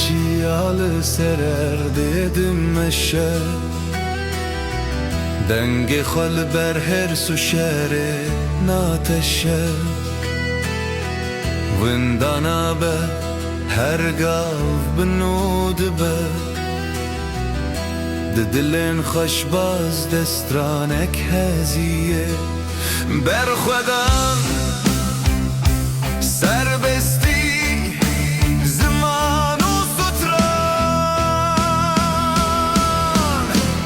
جیال سرر دیدم مشه دنگ خال بر هر سو شهر ناتشه وندانا به هر گاو بنود به دلن خوش باز دسترانک هزیه بر خودم سر بستی زمان و ستران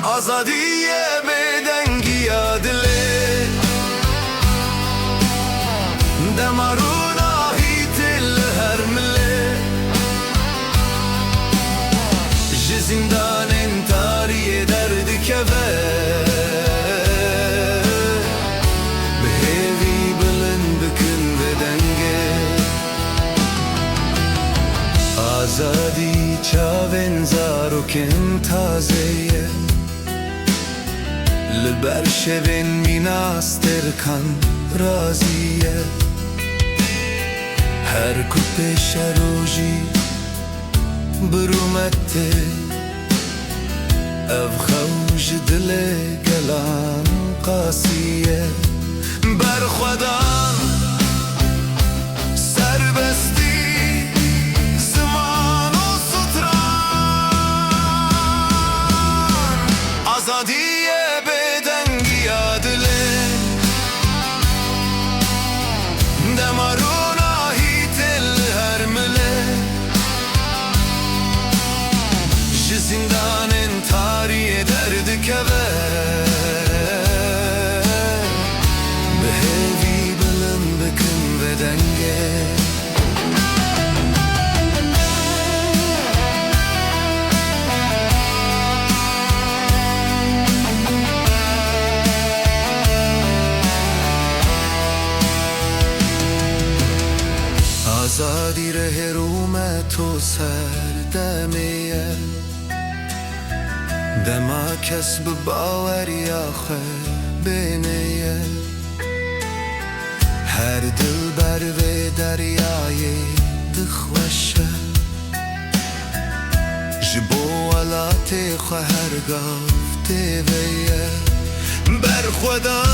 آزادیه بدنگی دله دمارون آهی تل هر مله جزیندان انتاری درد کبه آزادی چاوین زاروکن تازه لبر شوین میناستر کن رازیه هر کو پیش روژی برومته اف خوش دل گلان قاسیه بر خدا آزادیه بدنگی دله دمارون آهی تل هر مله جزیندان انتاری درد کبه به هیوی بلند بکن بدنگه آزادی ره روم تو سردمیه دما کسب باوری آخه بینیه هر دل بر و دریای دخوشه جبو ولات خو هر گفته ویه بر خدا